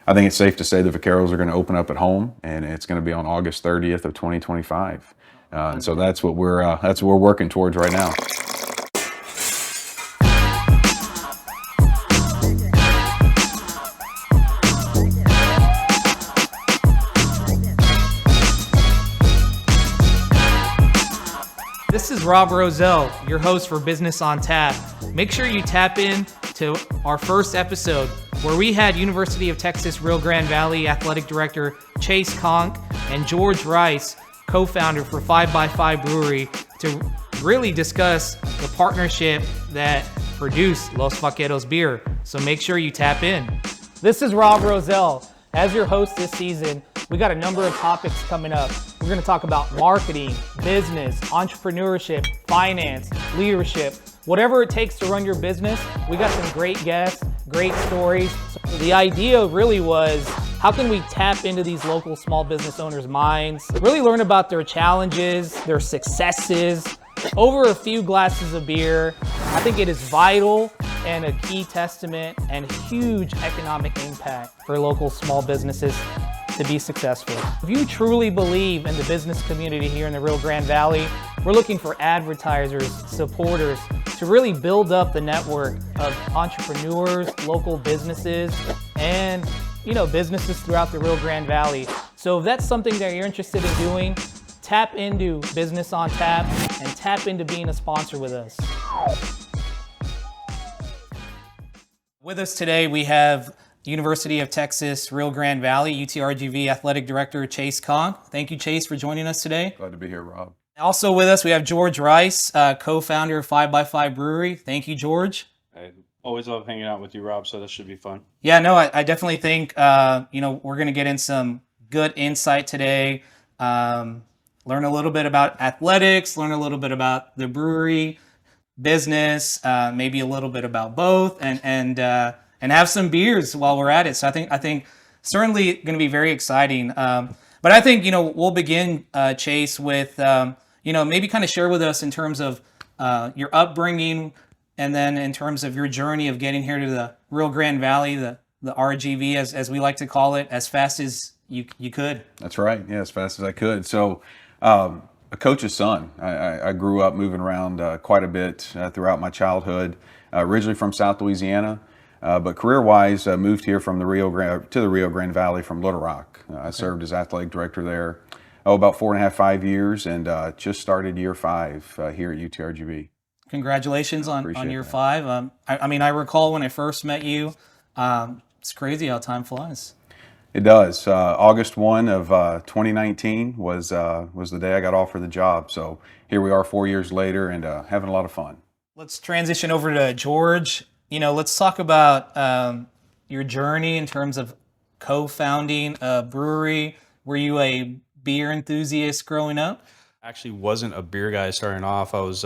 I think it's safe to say the Vaqueros are going to open up at home, and it's going to be on August 30th of 2025. And so that's what we're working towards right now. This is Rob Roselle, your host for Business on Tap. Make sure you tap in to our first episode where we had University of Texas Rio Grande Valley Athletic Director Chase Conque and George Rice, co-founder for 5x5 Brewery, to really discuss the partnership that produced Los Vaqueros beer. So make sure you tap in. This is Rob Roselle. As your host this season, we got a number of topics coming up. We're going to talk about marketing, business, entrepreneurship, finance, leadership, whatever it takes to run your business. We got some great guests, great stories. So the idea really was, how can we tap into these local small business owners' minds, really learn about their challenges, their successes, over a few glasses of beer. I think it is vital and a key testament and huge economic impact for local small businesses to be successful. If you truly believe in the business community here in the Rio Grande Valley, we're looking for advertisers, supporters, to really build up the network of entrepreneurs, local businesses, and businesses throughout the Rio Grande Valley. So if that's something that you're interested in doing, tap into Business on Tap and tap into being a sponsor with us. With us today, we have University of Texas Rio Grande Valley, UTRGV Athletic Director Chase Conque. Thank you, Chase, for joining us today. Glad to be here, Rob. Also with us, we have George Rice, co-founder of 5x5 Brewery. Thank you, George. I always love hanging out with you, Rob, so this should be fun. Yeah, no, I definitely think, we're going to get in some good insight today. Learn a little bit about athletics, learn a little bit about the brewery business, maybe a little bit about both, and have some beers while we're at it. So I think certainly going to be very exciting. But I think we'll begin, Chase, with maybe kind of share with us in terms of your upbringing, and then in terms of your journey of getting here to the Rio Grande Valley, the RGV as we like to call it, as fast as you could. That's right. Yeah, as fast as I could. So, a coach's son. I grew up moving around quite a bit throughout my childhood. Originally from South Louisiana, but career-wise, moved here from the Rio Grande Valley from Little Rock. I served as athletic director there, about 4.5, 5 years, and just started year 5 here at UTRGV. Congratulations on year 5. I recall when I first met you. It's crazy how time flies. It does. August 1 of 2019 was the day I got offered the job. So here we are 4 years later and having a lot of fun. Let's transition over to George. Let's talk about your journey in terms of co-founding a brewery. Were you a beer enthusiast growing up? Actually wasn't a beer guy starting off. I was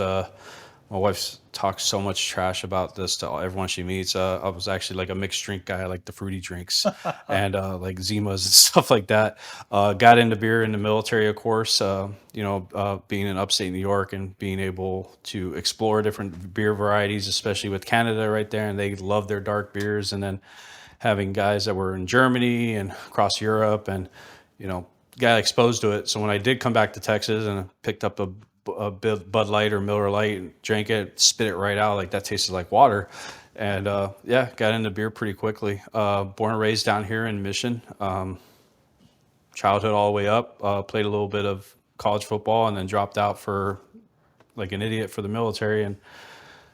my wife talks so much trash about this to everyone she meets. I was actually like a mixed drink guy. I like the fruity drinks and like Zimas and stuff like that. Got into beer in the military, of course, being in upstate New York and being able to explore different beer varieties, especially with Canada right there. And they love their dark beers. And then having guys that were in Germany and across Europe and, got exposed to it. So when I did come back to Texas and I picked up a Bud Light or Miller Lite and drank it, spit it right out, like that tasted like water. And got into beer pretty quickly. Born and raised down here in Mission. Childhood all the way up. Played a little bit of college football and then dropped out for like an idiot for the military and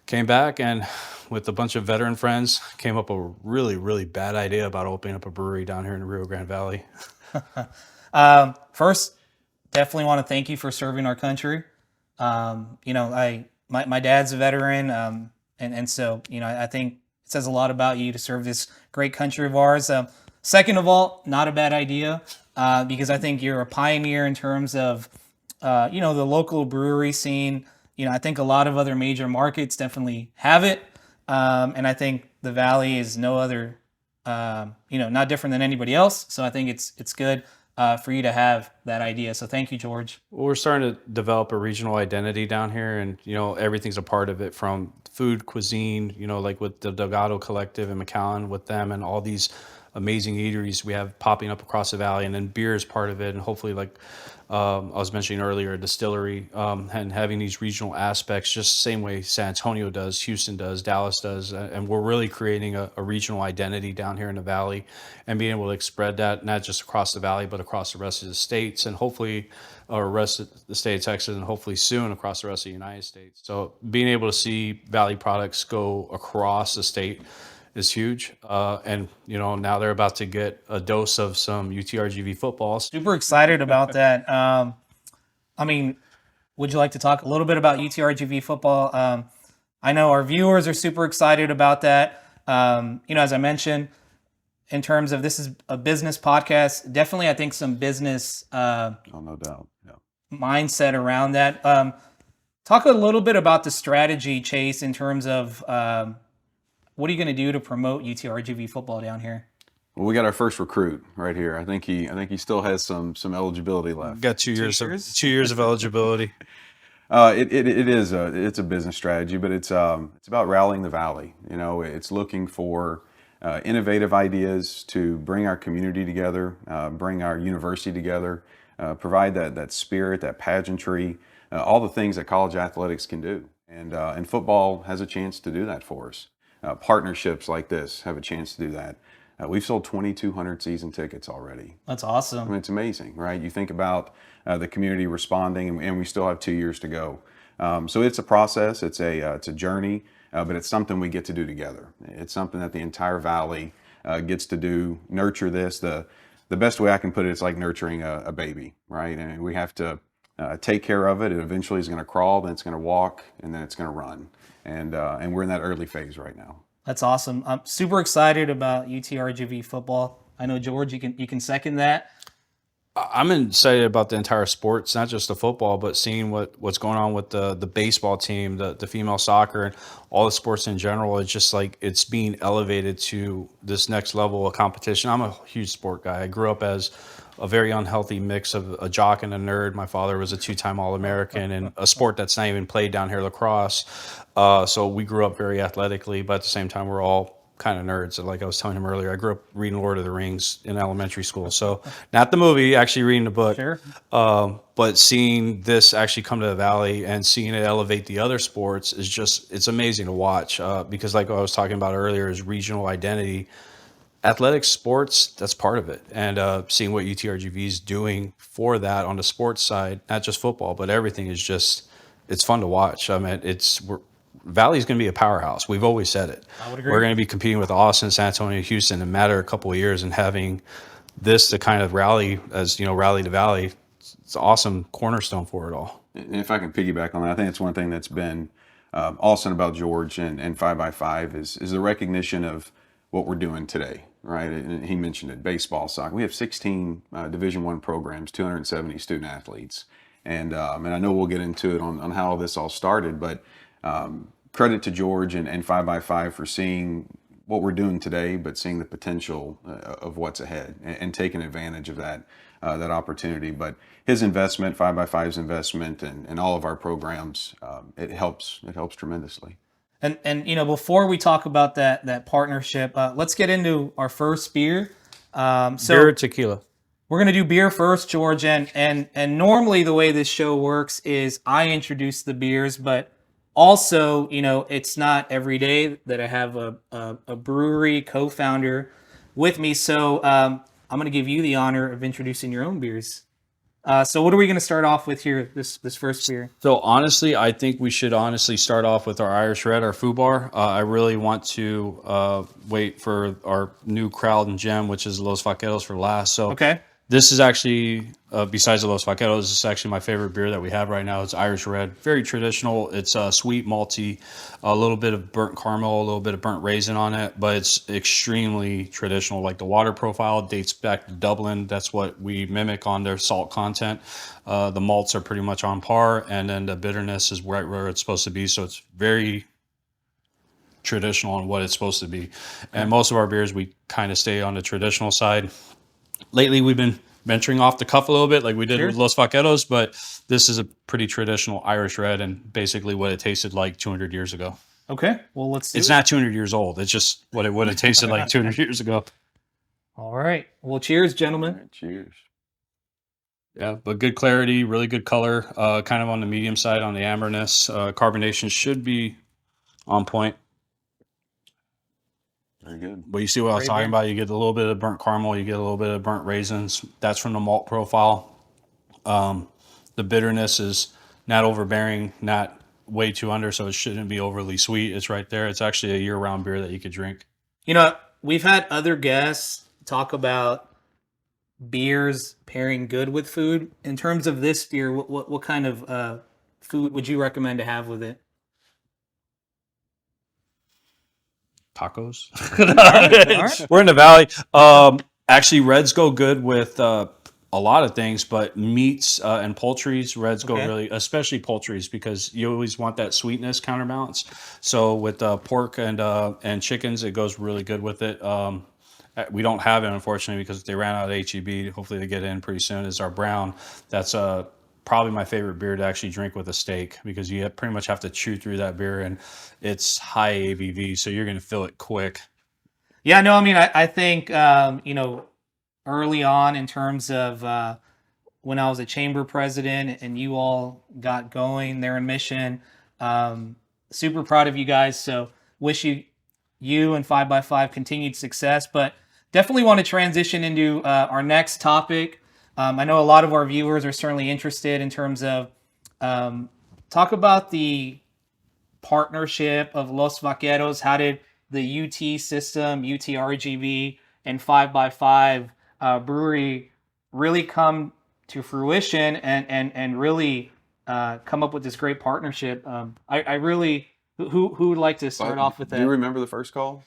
came back, and with a bunch of veteran friends came up a really, really bad idea about opening up a brewery down here in the Rio Grande Valley. First, definitely want to thank you for serving our country. My dad's a veteran, and so I think it says a lot about you to serve this great country of ours. Second of all, not a bad idea, because I think you're a pioneer in terms of the local brewery scene. I think a lot of other major markets definitely have it, and I think the Valley is no other, not different than anybody else. So I think it's good for you to have that idea. So thank you, George. Well, we're starting to develop a regional identity down here, and everything's a part of it, from food, cuisine, like with the Delgado Collective and McAllen with them, and all these amazing eateries we have popping up across the valley, and then beer is part of it, and hopefully, like I was mentioning earlier, a distillery, and having these regional aspects, just the same way San Antonio does, Houston does, Dallas does, and we're really creating a regional identity down here in the valley, and being able to spread that not just across the valley, but across the rest of the states, and hopefully, or rest of the state of Texas, and hopefully soon across the rest of the United States. So being able to see Valley products go across the state is huge. And, now they're about to get a dose of some UTRGV footballs. Super excited about that. Would you like to talk a little bit about UTRGV football? I know our viewers are super excited about that. As I mentioned, in terms of this is a business podcast, definitely I think some business no doubt. Yeah. mindset around that. Talk a little bit about the strategy, Chase, in terms of what are you going to do to promote UTRGV football down here? Well, we got our first recruit right here. I think he still has some eligibility left. Got 2 years, 2 years of eligibility. It's a business strategy, but it's about rallying the valley. It's looking for innovative ideas to bring our community together, bring our university together, provide that spirit, that pageantry, all the things that college athletics can do. And football has a chance to do that for us. Partnerships like this have a chance to do that. We've sold 2,200 season tickets already. That's awesome. It's amazing, right? You think about the community responding, and we still have 2 years to go. So it's a process, it's a journey, but it's something we get to do together. It's something that the entire valley gets to do, nurture this. The best way I can put it is like nurturing a baby, right? And we have to take care of it. It eventually is going to crawl, then it's going to walk, and then it's going to run. And we're in that early phase right now. That's awesome. I'm super excited about UTRGV football. I know, George, you can second that. I'm excited about the entire sports, not just the football, but seeing what's going on with the baseball team, the female soccer, and all the sports in general. It's just like it's being elevated to this next level of competition. I'm a huge sport guy. I grew up as a very unhealthy mix of a jock and a nerd. My father was a 2-time All-American in a sport that's not even played down here, lacrosse. So we grew up very athletically, but at the same time, we're all kind of nerds. Like I was telling him earlier, I grew up reading Lord of the Rings in elementary school. So not the movie, actually reading the book. Sure. But seeing this actually come to the Valley and seeing it elevate the other sports is just, it's amazing to watch. Because like I was talking about earlier, is regional identity. Athletics, sports, that's part of it. And seeing what UTRGV is doing for that on the sports side, not just football, but everything is just, it's fun to watch. I mean, Valley's going to be a powerhouse. We've always said it. I would agree. We're going to be competing with Austin, San Antonio, Houston in a matter of a couple of years, and having this to kind of rally rally the Valley. It's an awesome cornerstone for it all. And if I can piggyback on that, I think it's one thing that's been awesome about George and 5x5 is the recognition of what we're doing today, right? And he mentioned it, baseball, soccer. We have 16 Division I programs, 270 student athletes. And I know we'll get into it on how this all started, but credit to George and 5x5 for seeing what we're doing today, but seeing the potential of what's ahead and taking advantage of that opportunity. But his investment, 5x5's investment, and all of our programs, it helps tremendously. And before we talk about that partnership, let's get into our first beer. Beer or tequila? We're gonna do beer first, George. And normally the way this show works is I introduce the beers, but also, it's not every day that I have a brewery co-founder with me. So I'm gonna give you the honor of introducing your own beers. So what are we going to start off with here, this first beer? So honestly, I think we should start off with our Irish Red, our Foo Bar. I really want to wait for our new crowd and gem, which is Los Vaqueros, for last. So okay. This is actually, besides the Los Vaqueros, this is actually my favorite beer that we have right now. It's Irish Red. Very traditional. It's sweet, malty, a little bit of burnt caramel, a little bit of burnt raisin on it, but it's extremely traditional. Like the water profile dates back to Dublin. That's what we mimic on their salt content. The malts are pretty much on par, and then the bitterness is right where it's supposed to be. So it's very traditional on what it's supposed to be. And most of our beers, we kind of stay on the traditional side. Lately, we've been venturing off the cuff a little bit, like we did with Los Vaqueros, but this is a pretty traditional Irish Red and basically what it tasted like 200 years ago. Okay, well, let's do it. It's not 200 years old. It's just what it would have tasted like 200 years ago. All right. Well, cheers, gentlemen. Cheers. Yeah, but good clarity, really good color, kind of on the medium side on the amberness. Carbonation should be on point. Very good. But you see what I was Great talking beer. about? You get a little bit of burnt caramel, you get a little bit of burnt raisins. That's from the malt profile. The bitterness is not overbearing, not way too under, so it shouldn't be overly sweet. It's right there. It's actually a year-round beer that you could drink. You know, we've had other guests talk about beers pairing good with food. In terms of this beer, what kind of food would you recommend to have with it? Tacos. All right. We're in the valley. Actually, reds go good with a lot of things, but meats and poultries, reds go Okay. really, especially poultries, because you always want that sweetness counterbalance. So with pork and chickens, it goes really good with it. We don't have it, unfortunately, because they ran out of HEB. Hopefully they get in pretty soon. Is our brown. That's probably my favorite beer to actually drink with a steak, because you pretty much have to chew through that beer, and it's high ABV, so you're going to feel it quick. Yeah, no, I mean, I think, you know, early on in terms of when I was a chamber president and you all got going there in Mission, super proud of you guys. So wish you and 5x5 continued success, but definitely want to transition into our next topic. I know a lot of our viewers are certainly interested in terms of talk about the partnership of Los Vaqueros. How did the UT system, UTRGV, and 5x5 Brewery really come to fruition and really come up with this great partnership? I really, who would like to start off with Do you that? remember the first call?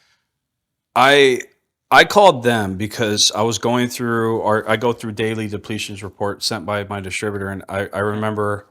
I called them because I was going through, or I go through daily depletions report sent by my distributor, and I remember,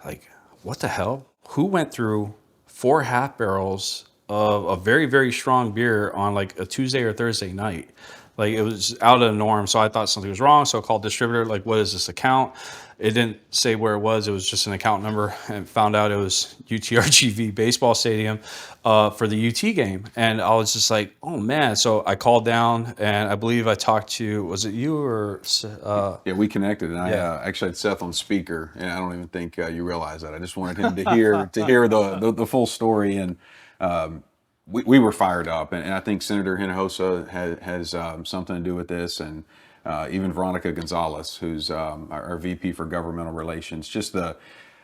like, what the hell? Who went through 4 half barrels of a very, very strong beer on like a Tuesday or Thursday night? Like, it was out of the norm. So I thought something was wrong. So I called distributor, like, what is this account? It didn't say where it was. It was just an account number, and found out it was UTRGV baseball stadium for the UT game. And I was just like, oh man. So I called down, and I believe I talked to, was it you or Yeah, we connected, and I Yeah. actually had Seth on speaker, and I don't even think you realize that. I just wanted him to hear the full story, and we were fired up, and I think Senator Hinojosa has something to do with this, and even Veronica Gonzalez, who's our VP for Governmental Relations. Just the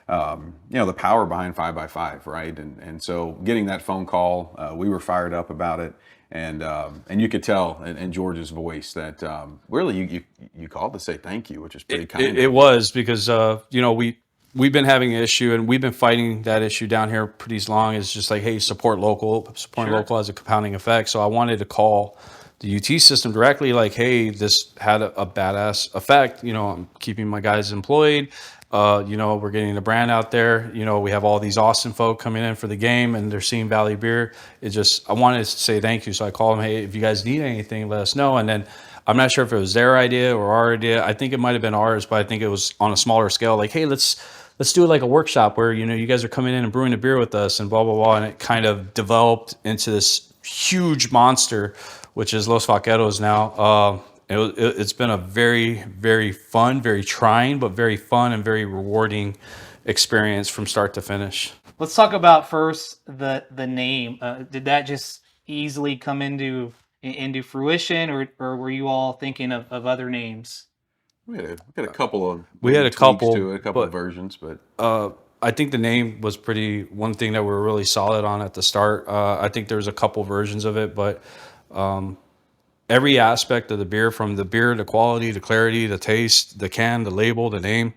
the power behind 5x5, right? And so getting that phone call, we were fired up about it, and you could tell in George's voice that really you called to say thank you, which is pretty kind. It was because we've been having an issue, and we've been fighting that issue down here pretty long. It's just like, hey, support local. Supporting Sure. local has a compounding effect. So I wanted to call the UT system directly, like, hey, this had a badass effect. I'm keeping my guys employed. We're getting the brand out there. We have all these Austin folk coming in for the game, and they're seeing Valley Beer. I wanted to say thank you. So I called them, hey, if you guys need anything, let us know. And then I'm not sure if it was their idea or our idea. I think it might have been ours, but I think it was on a smaller scale. Like, hey, let's do it like a workshop where, you guys are coming in and brewing a beer with us and blah, blah, blah. And it kind of developed into this huge monster, which is Los Vaqueros now. It's been a very, very fun, very trying, but very fun and very rewarding experience from start to finish. Let's talk about first the name. Did that just easily come into fruition, or were you all thinking of other names? We had a couple of We had a tweaks couple, to it, a couple of but- versions, but I think the name was one thing that we were really solid on at the start. I think there's a couple versions of it, but every aspect of the beer, from the beer, the quality, the clarity, the taste, the can, the label, the name,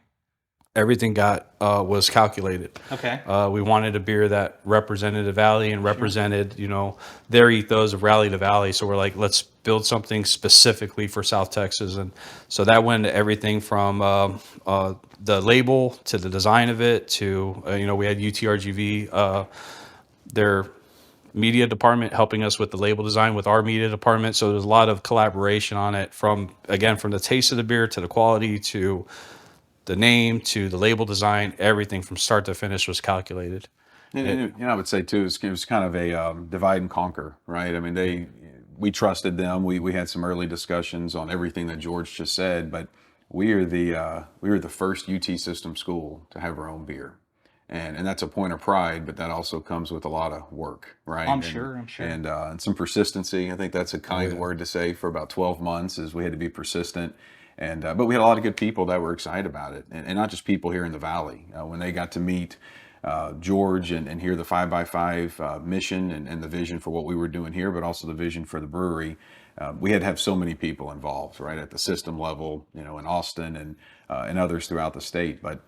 everything was calculated. Okay. We wanted a beer that represented the valley and represented, their ethos of rally to valley. So we're like, let's build something specifically for South Texas. And so that went to everything from the label to the design of it to, we had UTRGV, their media department helping us with the label design with our media department. So there's a lot of collaboration on it, from the taste of the beer to the quality to the name to the label design. Everything from start to finish was calculated. and I would say too, it was kind of a divide and conquer, right? I mean, we trusted them. We had some early discussions on everything that George just said, but we are the first UT system school to have our own beer. And that's a point of pride, but that also comes with a lot of work, right? I'm sure. And some persistency. I think that's a kind word to say. For about 12 months, is we had to be persistent. And but we had a lot of good people that were excited about it, and not just people here in the Valley. When they got to meet George and hear the 5x5 mission and the vision for what we were doing here, but also the vision for the brewery, we had to have so many people involved, right, at the system level, in Austin and others throughout the state. But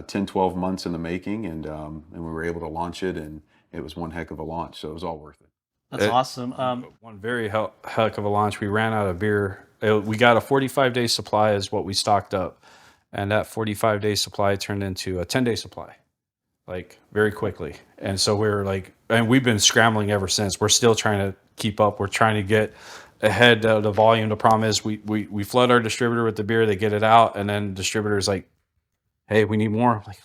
10, 12 months in the making, and we were able to launch it, and it was one heck of a launch. So it was all worth it. That's awesome. One very heck of a launch. We ran out of beer. We got a 45-day supply is what we stocked up. And that 45-day supply turned into a 10-day supply, like very quickly. And so we're like, and we've been scrambling ever since. We're still trying to keep up. We're trying to get ahead of the volume. The problem is we flood our distributor with the beer, they get it out, and then distributor's like, hey, we need more. Like,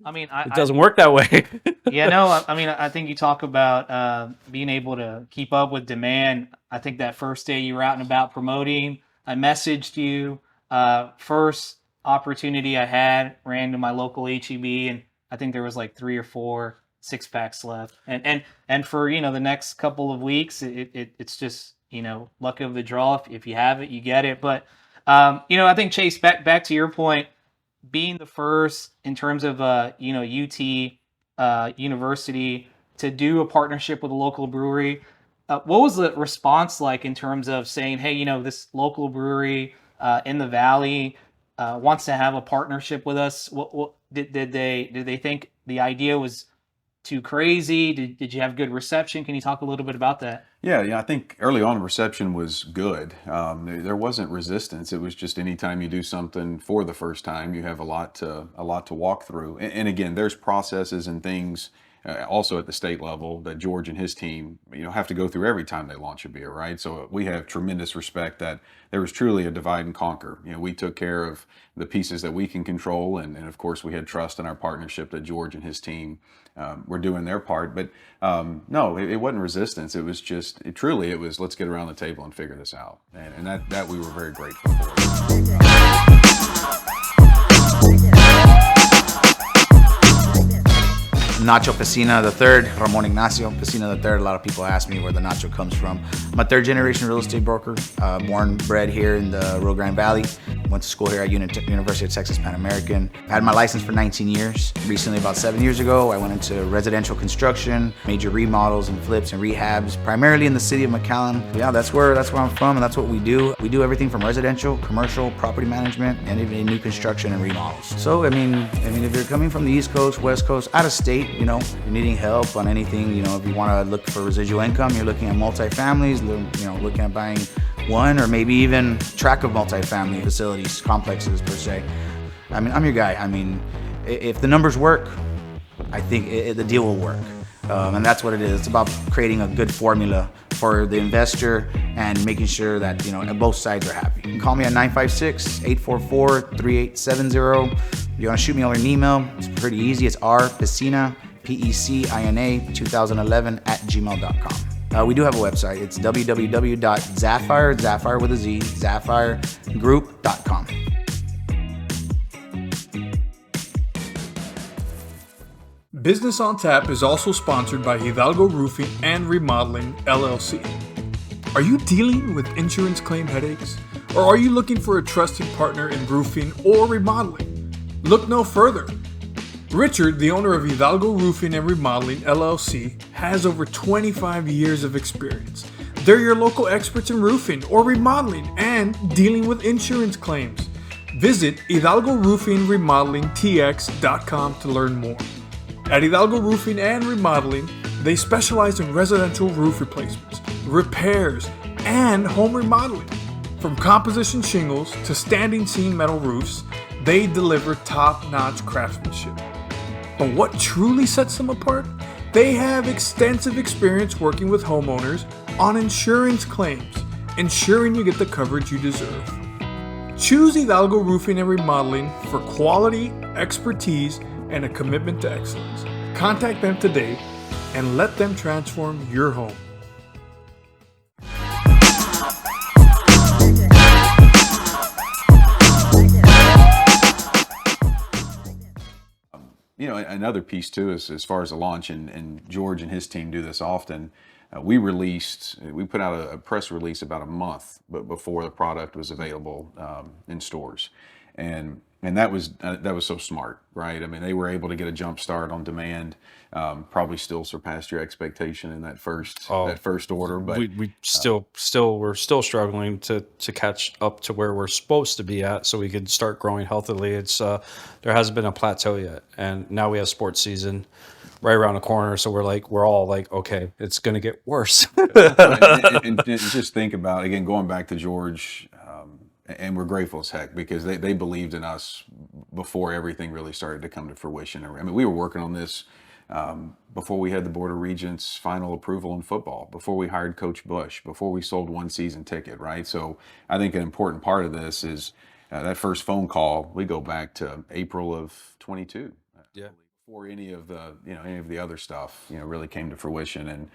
I mean, it doesn't work that way. Yeah, no, I mean, I think you talk about being able to keep up with demand. I think that first day you were out and about promoting, I messaged you. First opportunity I had, ran to my local HEB, and I think there was like 3 or 4 6-packs left. And for, the next couple of weeks, it's just, luck of the draw. If you have it, you get it. But, I think, Chase, back to your point, being the first in terms of, UT University to do a partnership with a local brewery, what was the response like in terms of saying, hey, this local brewery in the Valley wants to have a partnership with us? What did they think the idea was too crazy? Did you have good reception? Can you talk a little bit about that? Yeah, I think early on reception was good. There wasn't resistance. It was just anytime you do something for the first time, you have a lot to walk through. And again, there's processes and things also at the state level that George and his team, have to go through every time they launch a beer, right? So we have tremendous respect that there was truly a divide and conquer. We took care of the pieces that we can control, and of course we had trust in our partnership that George and his team were doing their part. But no, it wasn't resistance. It was just, it was, let's get around the table and figure this out. And that we were very grateful for. Nacho Pesina III, Ramon Ignacio Pesina III. A lot of people ask me where the nacho comes from. I'm a third generation real estate broker, born and bred here in the Rio Grande Valley. Went to school here at University of Texas Pan American. I had my license for 19 years. Recently, about 7 years ago, I went into residential construction, major remodels and flips and rehabs, primarily in the city of McAllen. Yeah, that's where I'm from, and that's what we do. We do everything from residential, commercial, property management, and even new construction and remodels. So, I mean, if you're coming from the East Coast, West Coast, out of state, you're needing help on anything, if you want to look for residual income, you're looking at multifamilies, looking at buying one or maybe even tract of multifamily facilities, complexes per se. I'm your guy. If the numbers work, I think the deal will work. And that's what it is. It's about creating a good formula for the investor and making sure that, both sides are happy. You can call me at 956-844-3870. If you want to shoot me over an email, it's pretty easy. It's rpecina, Pecina 2011 @gmail.com. We do have a website. It's www.zapphire, Zapphire with a Z, zapphiregroup.com. Business on Tap is also sponsored by Hidalgo Roofing and Remodeling, LLC. Are you dealing with insurance claim headaches? Or are you looking for a trusted partner in roofing or remodeling? Look no further. Richard, the owner of Hidalgo Roofing and Remodeling, LLC, has over 25 years of experience. They're your local experts in roofing or remodeling and dealing with insurance claims. Visit HidalgoRoofingRemodelingTX.com to learn more. At Hidalgo Roofing and Remodeling, they specialize in residential roof replacements, repairs, and home remodeling. From composition shingles to standing seam metal roofs, they deliver top-notch craftsmanship. But what truly sets them apart? They have extensive experience working with homeowners on insurance claims, ensuring you get the coverage you deserve. Choose Hidalgo Roofing and Remodeling for quality, expertise, and a commitment to excellence. Contact them today and let them transform your home. another piece too is as far as the launch, and George and his team do this often. We put out a press release about a month before the product was available in stores, and that was so smart, right? I mean, they were able to get a jump start on demand. Probably still surpassed your expectation in that first order, but we we're still struggling to catch up to where we're supposed to be at, so we could start growing healthily. It's there hasn't been a plateau yet, and now we have sports season right around the corner, so we're all like, okay, it's gonna get worse. and just think about, again, going back to George, and we're grateful as heck because they believed in us before everything really started to come to fruition. I mean, we were working on this before we had the Board of Regents final approval in football, before we hired Coach Bush, before we sold one season ticket, right? So I think an important part of this is that first phone call. We go back to April of 22. Yeah. Before any of the other stuff really came to fruition. And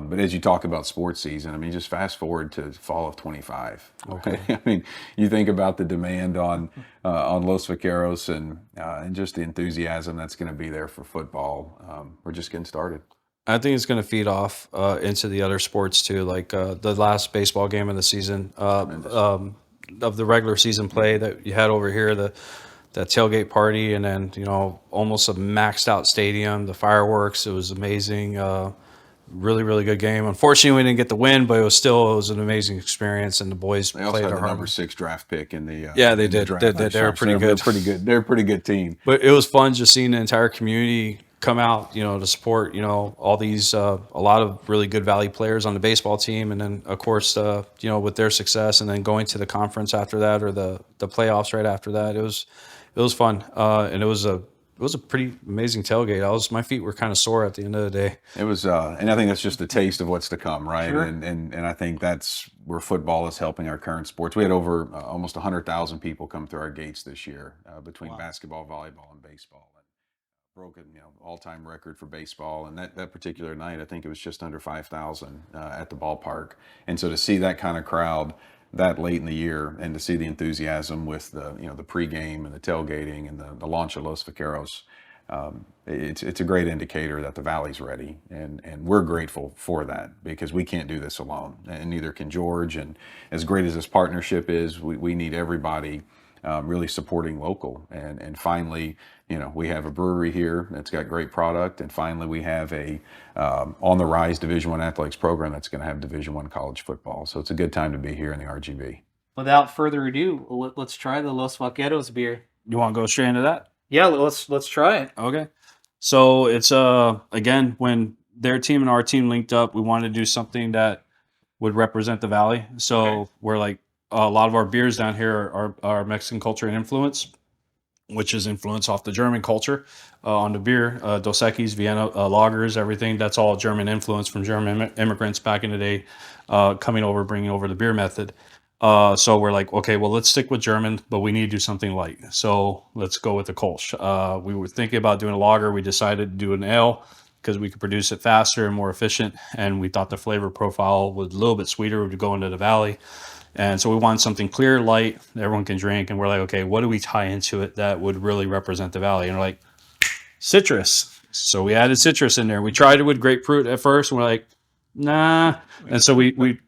but as you talk about sports season, I mean, just fast forward to fall of 25. Okay, I mean, you think about the demand on Los Vaqueros and just the enthusiasm that's going to be there for football. We're just getting started. I think it's going to feed off into the other sports too, like the last baseball game of the season, of the regular season play that you had over here, that tailgate party, and then almost a maxed out stadium, the fireworks. It was amazing. Really, really good game. Unfortunately, we didn't get the win, but it was an amazing experience, and the boys They also played had their the number heart. 6 draft pick in the They in the did. draft They last were year. pretty So good. They're pretty good. They're a pretty good team. But it was fun just seeing the entire community come out, to support, all these, a lot of really good Valley players on the baseball team. And then, of course, with their success and then going to the conference after that, or the playoffs right after that, it was fun. And it was a pretty amazing tailgate. My feet were kind of sore at the end of the day. It was, and I think that's just a taste of what's to come, right? Sure. And I think that's where football is helping our current sports. We had over almost 100,000 people come through our gates this year between basketball, volleyball, and baseball. And broke an all-time record for baseball. And that particular night, I think it was just under 5,000 at the ballpark. And so to see that kind of crowd that late in the year, and to see the enthusiasm with the pregame and the tailgating and the launch of Los Vaqueros, it's a great indicator that the Valley's ready, and we're grateful for that because we can't do this alone, and neither can George. And as great as this partnership is, we need everybody really supporting local. And finally, we have a brewery here that's got great product, and finally we have a on the rise Division I athletics program that's going to have Division I college football. So it's a good time to be here in the RGV. Without further ado, let's try the Los Vaqueros beer. You want to go straight into that? Yeah, let's try it. Okay. So it's again, when their team and our team linked up, we wanted to do something that would represent the Valley. So we're like, a lot of our beers down here are Mexican culture and influence, which is influence off the German culture on the beer. Dos Equis, Vienna lagers, everything. That's all German influence from German immigrants back in the day coming over, bringing over the beer method. So we're like, okay, well, let's stick with German, but we need to do something light. So let's go with the Kolsch. We were thinking about doing a lager. We decided to do an ale because we could produce it faster and more efficient. And we thought the flavor profile was a little bit sweeter to go into the Valley. And so we wanted something clear, light, that everyone can drink. And we're like, okay, what do we tie into it that would really represent the Valley? And we're like, citrus. So we added citrus in there. We tried it with grapefruit at first, and we're like, nah. And so we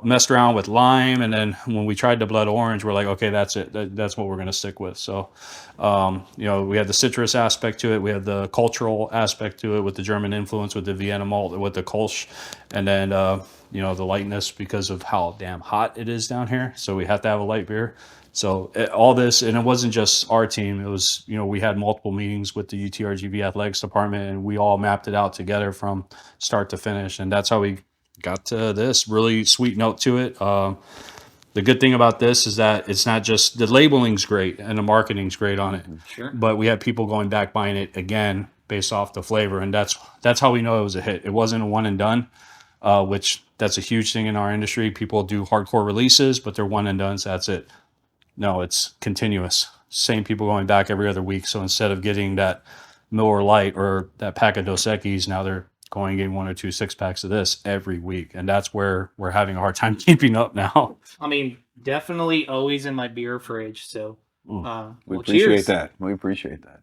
messed around with lime, and then when we tried the blood orange, we're like, okay, that's it. That's what we're going to stick with. So, we had the citrus aspect to it. We had the cultural aspect to it with the German influence, with the Vienna malt, with the Kolsch, and then the lightness because of how damn hot it is down here. So we have to have a light beer. So all this, and it wasn't just our team. It was, we had multiple meetings with the UTRGV athletics department, and we all mapped it out together from start to finish. And that's how we got to this really sweet note to it. The good thing about this is that it's not just the labeling's great and the marketing's great on it. Sure. But we had people going back buying it again based off the flavor, and that's how we know it was a hit. It wasn't a one and done, which that's a huge thing in our industry. People do hardcore releases, but they're one and done, so that's it. No, it's continuous. Same people going back every other week. So instead of getting that Miller Lite or that pack of Dos Equis, now they're going and getting 1 or 2 6-packs of this every week. And that's where we're having a hard time keeping up now. I mean, definitely always in my beer fridge. So We well, appreciate cheers. that. We appreciate that.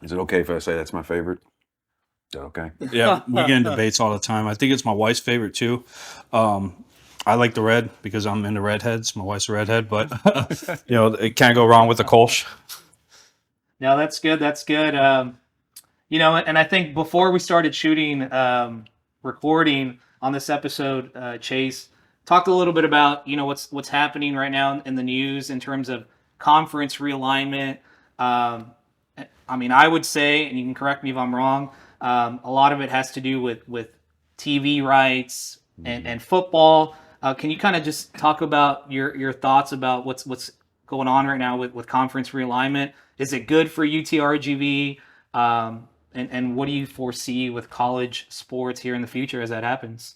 Is it okay if I say that's my favorite? Is that okay? Yeah, we get in debates all the time. I think it's my wife's favorite too. I like the red because I'm into redheads. My wife's a redhead, but it can't go wrong with the Kolsch. No, that's good. That's good. And I think before we started shooting, recording on this episode, Chase talked a little bit about what's happening right now in the news in terms of conference realignment. I mean, I would say, and you can correct me if I'm wrong, a lot of it has to do with TV rights and football. Can you kind of just talk about your thoughts about what's going on right now with conference realignment? Is it good for UTRGV? And what do you foresee with college sports here in the future as that happens?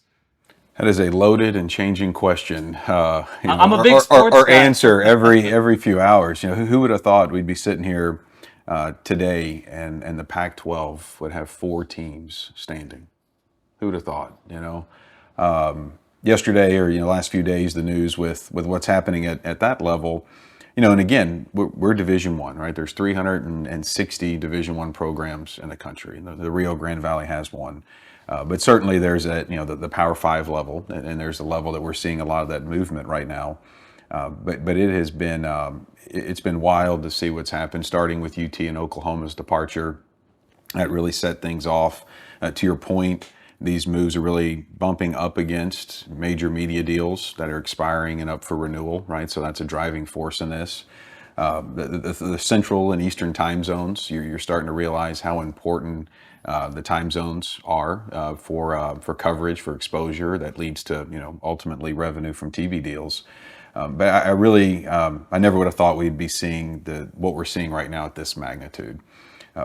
That is a loaded and changing question. I'm a big sports or guy. answer every few hours. Who would have thought we'd be sitting here today and the Pac-12 would have 4 teams standing? Who would have thought? Yesterday or last few days, the news with what's happening at that level. And again, we're Division I, right? There's 360 Division I programs in the country. The Rio Grande Valley has one. But certainly there's the Power 5 level, and there's a level that we're seeing a lot of that movement right now. But it has been it's been wild to see what's happened, starting with UT and Oklahoma's departure. That really set things off. To your point, these moves are really bumping up against major media deals that are expiring and up for renewal, right? So that's a driving force in this. The central and eastern time zones, you're starting to realize how important the time zones are for coverage, for exposure that leads to ultimately revenue from TV deals. But I really I never would have thought we'd be seeing what we're seeing right now at this magnitude.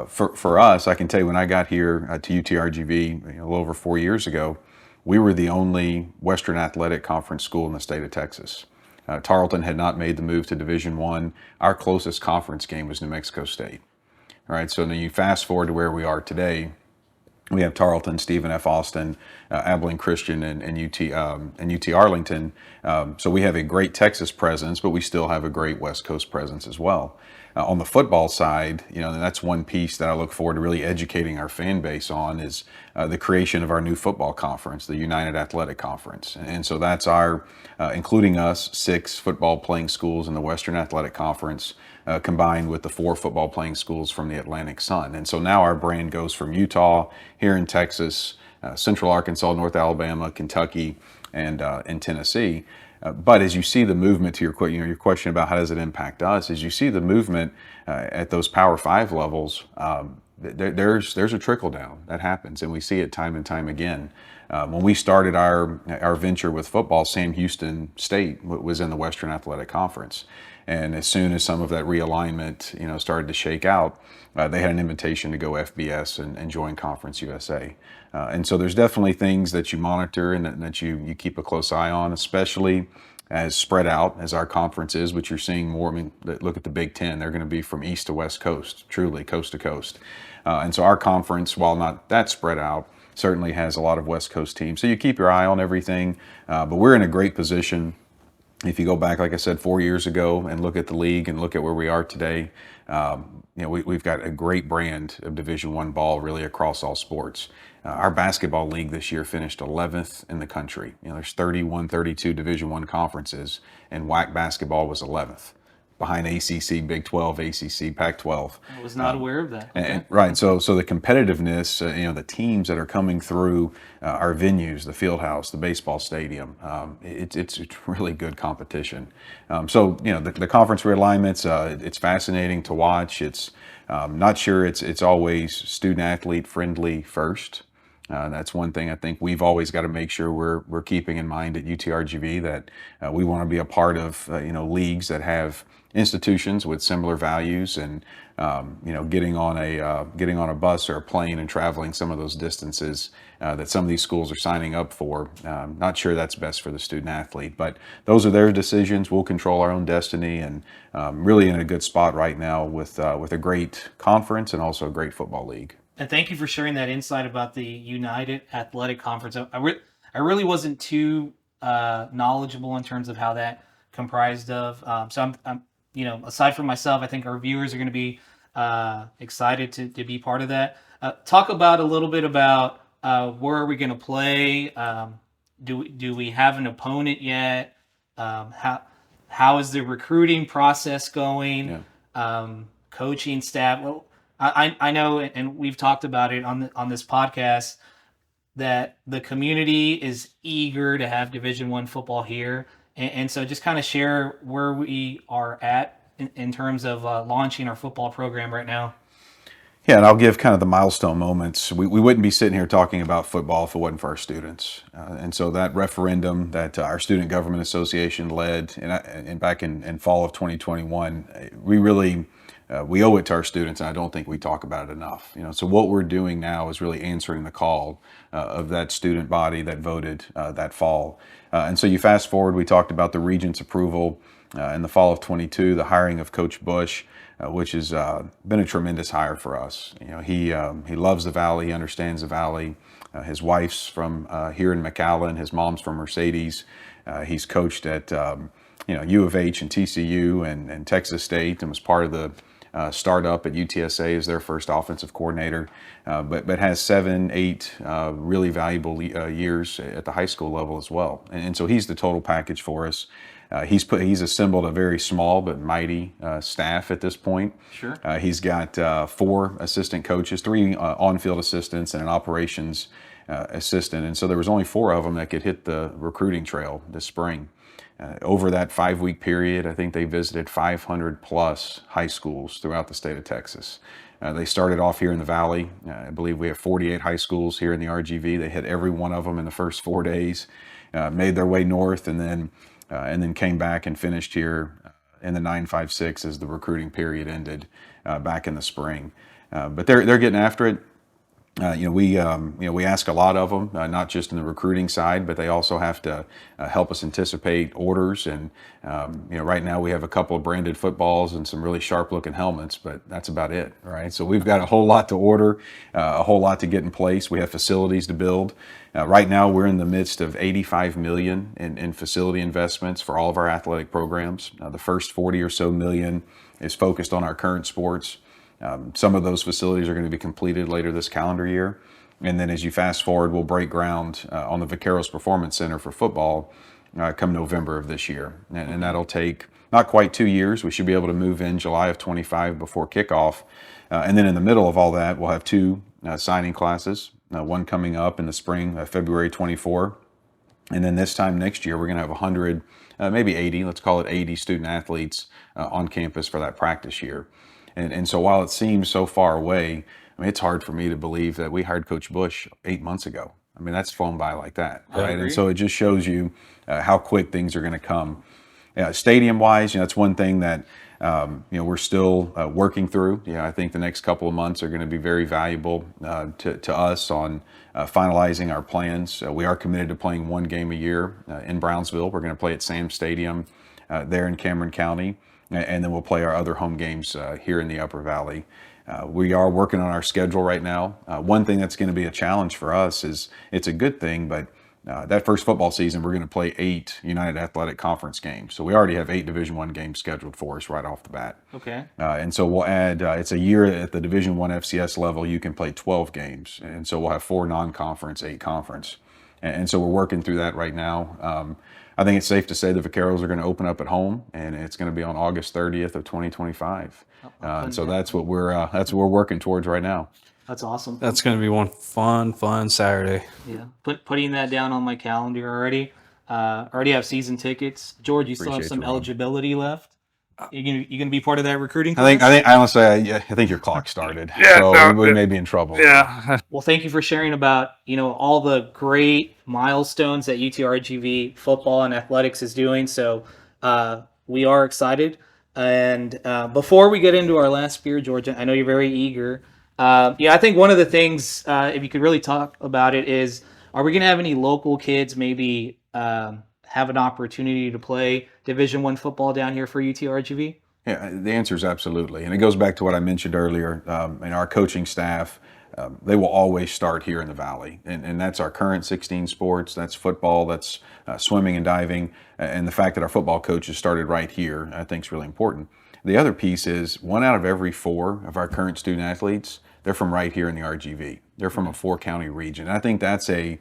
For us, I can tell you when I got here to UTRGV a little over 4 years ago, we were the only Western Athletic Conference school in the state of Texas. Tarleton had not made the move to Division I. Our closest conference game was New Mexico State. All right, so then you fast forward to where we are today. We have Tarleton, Stephen F. Austin, Abilene Christian, and UT Arlington. So we have a great Texas presence, but we still have a great West Coast presence as well. On the football side, that's one piece that I look forward to really educating our fan base on is the creation of our new football conference, the United Athletic Conference. And so that's including us, 6 football playing schools in the Western Athletic Conference, combined with the 4 football playing schools from the Atlantic Sun. And so now our brand goes from Utah, here in Texas, Central Arkansas, North Alabama, Kentucky, and Tennessee. But as you see the movement to your question about how does it impact us, as you see the movement at those Power 5 levels, there's a trickle down that happens, and we see it time and time again. When we started our venture with football, Sam Houston State was in the Western Athletic Conference. And as soon as some of that realignment, started to shake out, they had an invitation to go FBS and join Conference USA. And so there's definitely things that you monitor and that you keep a close eye on, especially as spread out as our conference is, which you're seeing more. I mean, look at the Big Ten. They're going to be from east to west coast, truly coast to coast. And so our conference, while not that spread out, certainly has a lot of West Coast teams. So you keep your eye on everything, but we're in a great position. If you go back, like I said, 4 years ago and look at the league and look at where we are today, we've got a great brand of Division I ball really across all sports. Our basketball league this year finished 11th in the country. There's 31, 32 Division I conferences, and WAC basketball was 11th, behind ACC, Big 12, ACC, Pac-12. I was not aware of that. And, right, so the competitiveness, the teams that are coming through our venues, the field house, the baseball stadium, it's really good competition. The conference realignments, it's fascinating to watch. It's not sure it's always student athlete friendly first. That's one thing I think we've always got to make sure we're keeping in mind at UTRGV, that we want to be a part of leagues that have institutions with similar values, and getting on a bus or a plane and traveling some of those distances that some of these schools are signing up for. Not sure that's best for the student athlete, but those are their decisions. We'll control our own destiny, and really in a good spot right now with a great conference and also a great football league. And thank you for sharing that insight about the United Athletic Conference. I really wasn't too knowledgeable in terms of how that comprised of. So I'm aside from myself, I think our viewers are going to be Excited to be part of that. Talk about a little bit about where are we going to play? Do we have an opponent yet? How is the recruiting process going? Coaching staff. Well, I know, and we've talked about it on this podcast, that the community is eager to have Division I football here, and so just kind of share where we are at in terms of launching our football program right now. Yeah, and I'll give kind of the milestone moments. We wouldn't be sitting here talking about football if it wasn't for our students. And so that referendum that our Student Government Association led and back in fall of 2021, we really we owe it to our students, and I don't think we talk about it enough. So what we're doing now is really answering the call of that student body that voted that fall. And so you fast forward, we talked about the Regents' approval in the fall of 22, the hiring of Coach Bush, which has been a tremendous hire for us. He loves the Valley, he understands the Valley. His wife's from here in McAllen, his mom's from Mercedes. He's coached at U of H and TCU and Texas State, and was part of the startup at UTSA as their first offensive coordinator, but has 7-8 really valuable years at the high school level as well. And so he's the total package for us. He's assembled a very small but mighty staff at this point. Sure. He's got 4 assistant coaches, 3 on-field assistants, and an operations assistant. And so there was only 4 of them that could hit the recruiting trail this spring. Over that 5-week period, I think they visited 500 plus high schools throughout the state of Texas. They started off here in the Valley. I believe we have 48 high schools here in the RGV. They hit every one of them in the first 4 days, made their way north, and then came back and finished here in the 956 as the recruiting period ended back in the spring. But they're getting after it. We ask a lot of them, not just in the recruiting side, but they also have to help us anticipate orders. And right now we have a couple of branded footballs and some really sharp-looking helmets, but that's about it, right? So we've got a whole lot to order, a whole lot to get in place. We have facilities to build. Right now we're in the midst of $85 million in facility investments for all of our athletic programs. The first 40 or so million is focused on our current sports. Some of those facilities are going to be completed later this calendar year. And then as you fast forward, we'll break ground on the Vaqueros Performance Center for football come November of this year. And that'll take not quite 2 years. We should be able to move in July of 25 before kickoff. And then in the middle of all that, we'll have 2 signing classes, one coming up in the spring, February 24. And then this time next year, we're going to have 100, maybe 80, let's call it 80 student athletes on campus for that practice year. And so while it seems so far away, it's hard for me to believe that we hired Coach Bush 8 months ago. That's flown by like that, right? And so it just shows you how quick things are going to come. Stadium-wise, that's one thing that we're still working through. I think the next couple of months are going to be very valuable to us on finalizing our plans. We are committed to playing 1 game a year in Brownsville. We're going to play at Sam Stadium there in Cameron County. And then we'll play our other home games here in the Upper Valley. We are working on our schedule right now. One thing that's going to be a challenge for us is, it's a good thing, but that first football season, we're going to play 8 United Athletic Conference games. So we already have 8 Division I games scheduled for us right off the bat. Okay. And so we'll add, it's a year at the Division I FCS level, you can play 12 games. And so we'll have 4 non-conference, 8 conference. And so we're working through that right now. I think it's safe to say the Vaqueros are going to open up at home, and it's going to be on August 30th of 2025. And so that's what we're working towards right now. That's awesome. That's going to be one fun Saturday. Yeah, putting that down on my calendar already. Already have season tickets. George, you still have some eligibility left. You gonna be part of that recruiting class? I think honestly, I think your clock started. We may be in trouble. Yeah. Well, thank you for sharing about all the great milestones that UTRGV football and athletics is doing. So we are excited. And before we get into our last beer, George, I know you're very eager. I think one of the things, if you could really talk about it, is, are we gonna have any local kids maybe have an opportunity to play Division I football down here for UTRGV? Yeah, the answer is absolutely. And it goes back to what I mentioned earlier. And our coaching staff, they will always start here in the Valley. And that's our current 16 sports. That's football, that's swimming and diving. And the fact that our football coaches started right here, I think is really important. The other piece is 1 out of every 4 of our current student athletes, they're from right here in the RGV. They're from a 4-county region. And I think that's a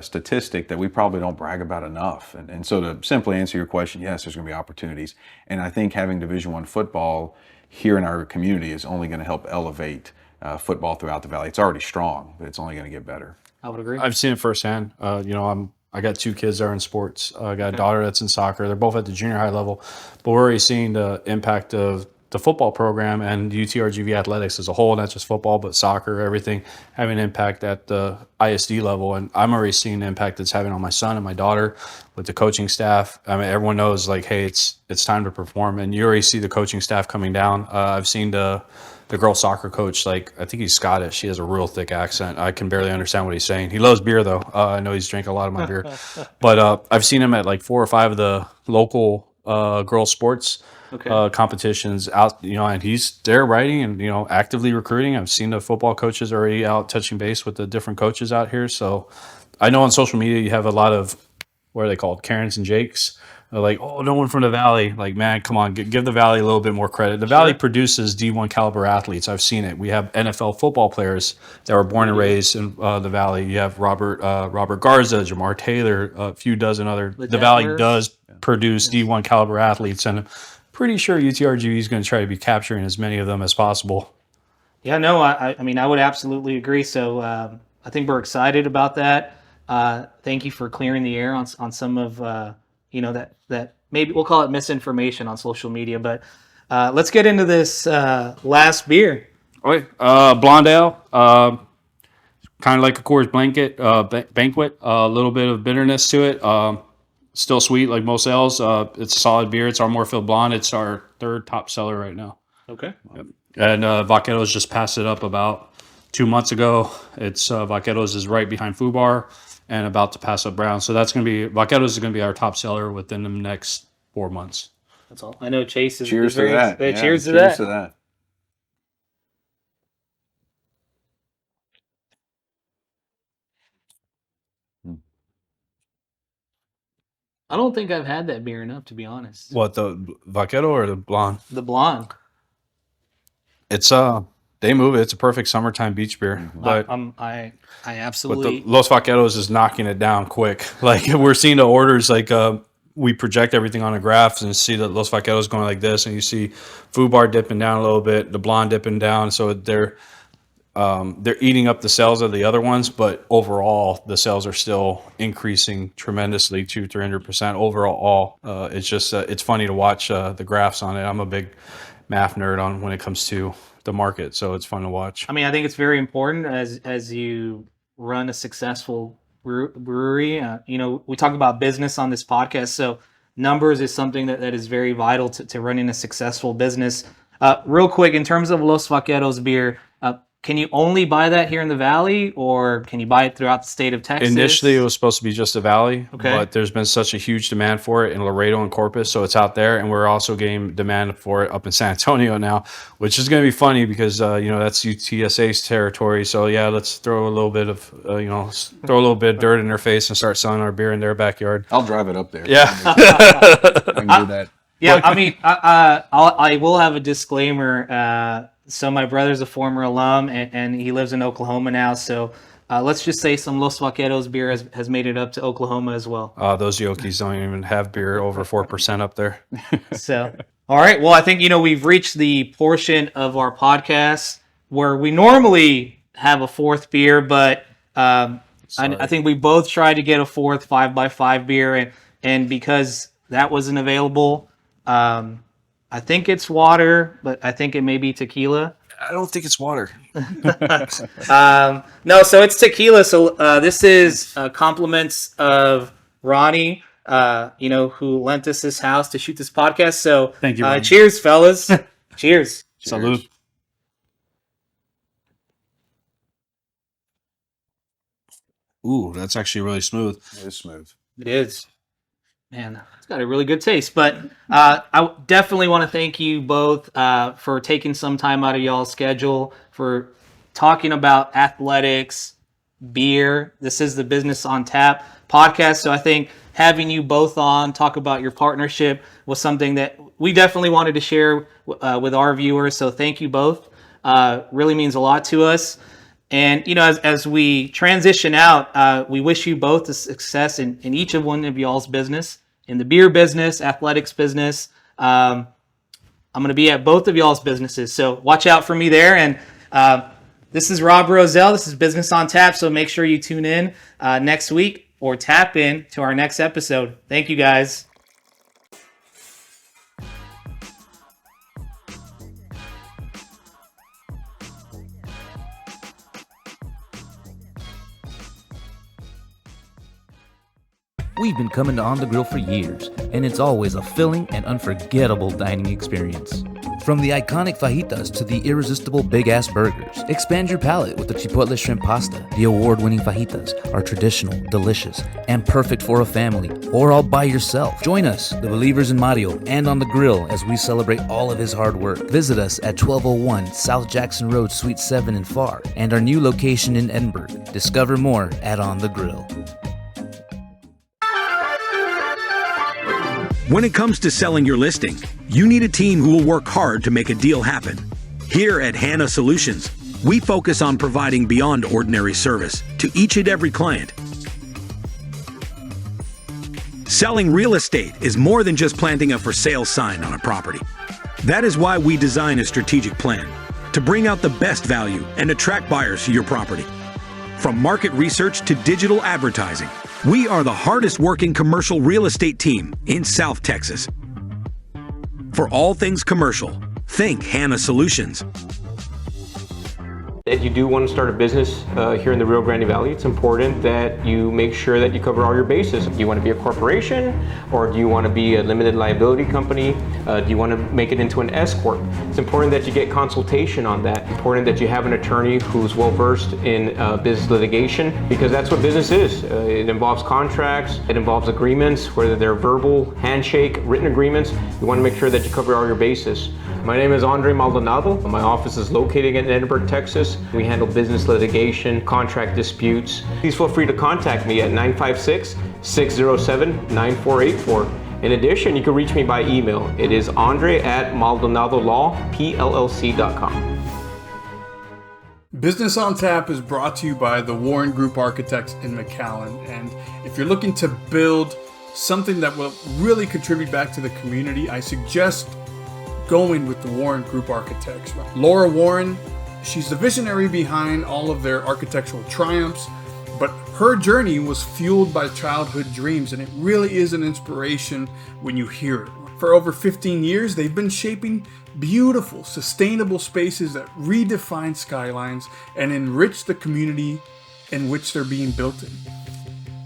statistic that we probably don't brag about enough. And so to simply answer your question, yes, there's going to be opportunities. And I think having Division I football here in our community is only going to help elevate football throughout the valley. It's already strong, but it's only going to get better. I would agree. I've seen it firsthand. I got 2 kids that are in sports. I got a daughter that's in soccer. They're both at the junior high level, but we're already seeing the impact of the football program and UTRGV athletics as a whole, not just football, but soccer, everything having an impact at the ISD level. And I'm already seeing the impact it's having on my son and my daughter with the coaching staff. I mean, everyone knows like, hey, it's time to perform. And you already see the coaching staff coming down. I've seen the girls soccer coach, like, I think he's Scottish. He has a real thick accent. I can barely understand what he's saying. He loves beer though. I know he's drank a lot of my beer, but I've seen him at like 4 or 5 of the local girls sports competitions out, and he's there writing and, actively recruiting. I've seen the football coaches already out touching base with the different coaches out here. So I know on social media, you have a lot of, what are they called? Karens and Jakes. They're like, oh, no one from the Valley. Like, man, come on, give the Valley a little bit more credit. The Valley produces D1 caliber athletes. I've seen it. We have NFL football players that were born and raised in the Valley. You have Robert Garza, Jamar Taylor, a few dozen other. The Valley does produce D1 caliber athletes, and I'm pretty sure UTRGV is going to try to be capturing as many of them as possible. Yeah, no, I mean, I would absolutely agree. So I think we're excited about that. Thank you for clearing the air on some of that maybe we'll call it misinformation on social media. But let's get into this last beer. Okay, blonde ale, kind of like a Coors Banquet, a little bit of bitterness to it. Still sweet like most ales. It's a solid beer. It's our Moorfield Blonde. It's our 3rd top seller right now. Okay. Yep. And Vaqueros just passed it up about 2 months ago. It's Vaqueros is right behind Fubar and about to pass up Brown. So Vaqueros is going to be our top seller within the next 4 months. That's all. I know Chase is Cheers very to that. excited. Yeah, Cheers to cheers that. to that. I don't think I've had that beer enough, to be honest. What, the Vaquero or the Blonde? The blonde. It's they move it. It's a perfect summertime beach beer. Mm-hmm. But I but absolutely. the Los Vaqueros is knocking it down quick. Like we're seeing the orders, like we project everything on a graph and see that Los Vaqueros going like this, and you see Fubar dipping down a little bit, the Blonde dipping down. So they're eating up the sales of the other ones, but overall the sales are still increasing tremendously, 200-300% overall. It's just it's funny to watch the graphs on it. I'm a big math nerd on when it comes to the market, so it's fun to watch. I mean, I think it's very important as you run a successful brewery. We talk about business on this podcast, so numbers is something that is very vital to running a successful business. Real quick, in terms of Los Vaqueros beer, can you only buy that here in the Valley, or can you buy it throughout the state of Texas? Initially, it was supposed to be just the Valley, Okay. but there's been such a huge demand for it in Laredo and Corpus, so it's out there, and we're also getting demand for it up in San Antonio now, which is going to be funny because that's UTSA's territory. So yeah, let's throw a little bit of throw a little bit of dirt in their face and start selling our beer in their backyard. I'll drive it up there. Yeah. I can do that. Yeah, I mean, I will have a disclaimer. So my brother's a former alum, and he lives in Oklahoma now. So let's just say some Los Vaqueros beer has made it up to Oklahoma as well. Those Yokies don't even have beer over 4% up there. So, all right. Well, I think, we've reached the portion of our podcast where we normally have a 4th beer, but I think we both tried to get a 4th 5x5 beer, and because that wasn't available, I think it's water, but I think it may be tequila. I don't think it's water. No, so it's tequila. So this is compliments of Ronnie, who lent us this house to shoot this podcast. So Thank you, Ronnie. Cheers, fellas. Cheers. Salud. Ooh, that's actually really smooth. It is smooth. It is. Man, it's got a really good taste. But I definitely want to thank you both for taking some time out of y'all's schedule for talking about athletics, beer. This is the Business on Tap podcast. So I think having you both on, talk about your partnership was something that we definitely wanted to share with our viewers. So thank you both. Really means a lot to us. And, as we transition out, we wish you both the success in each of one of y'all's business, in the beer business, athletics business. I'm going to be at both of y'all's businesses, so watch out for me there. And this is Rob Roselle. This is Business on Tap, so make sure you tune in next week or tap in to our next episode. Thank you, guys. We've been coming to On the Grill for years, and it's always a filling and unforgettable dining experience. From the iconic fajitas to the irresistible big-ass burgers, expand your palate with the Chipotle shrimp pasta. The award-winning fajitas are traditional, delicious, and perfect for a family or all by yourself. Join us, the believers in Mario, and On the Grill as we celebrate all of his hard work. Visit us at 1201 South Jackson Road, Suite 7 in Pharr, and our new location in Edinburgh. Discover more at On the Grill. When it comes to selling your listing, you need a team who will work hard to make a deal happen. Here at Hanna Solutions, we focus on providing beyond ordinary service to each and every client. Selling real estate is more than just planting a for sale sign on a property. That is why we design a strategic plan to bring out the best value and attract buyers to your property. From market research to digital advertising, we are the hardest working commercial real estate team in South Texas. For all things commercial, think Hanna Solutions. If you do want to start a business here in the Rio Grande Valley, it's important that you make sure that you cover all your bases. Do you want to be a corporation, or do you want to be a limited liability company? Do you want to make it into an S Corp? It's important that you get consultation on that. It's important that you have an attorney who's well versed in business litigation, because that's what business is. It involves contracts, it involves agreements, whether they're verbal, handshake, written agreements. You want to make sure that you cover all your bases. My name is Andre Maldonado. My office is located in Edinburgh, Texas. We handle business litigation, contract disputes. Please feel free to contact me at 956-607-9484. In addition, you can reach me by email. It is andre@maldonadolawpllc.com. Business on Tap is brought to you by the Warren Group Architects in McAllen. And if you're looking to build something that will really contribute back to the community, I suggest going with the Warren Group Architects. Laura Warren, she's the visionary behind all of their architectural triumphs, but her journey was fueled by childhood dreams, and it really is an inspiration when you hear it. For over 15 years, they've been shaping beautiful, sustainable spaces that redefine skylines and enrich the community in which they're being built in.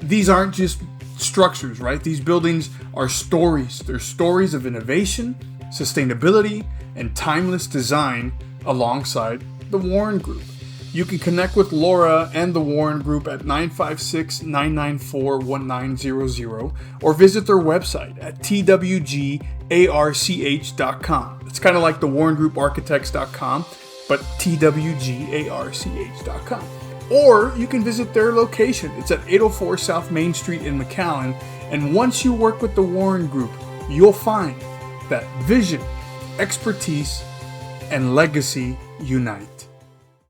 These aren't just structures, right? These buildings are stories. They're stories of innovation, sustainability, and timeless design alongside the Warren Group. You can connect with Laura and the Warren Group at 956-994-1900 or visit their website at twgarch.com. It's kind of like the Warren Group Architects.com, but twgarch.com. Or you can visit their location. It's at 804 South Main Street in McAllen. And once you work with the Warren Group, you'll find that vision, expertise, and legacy unite.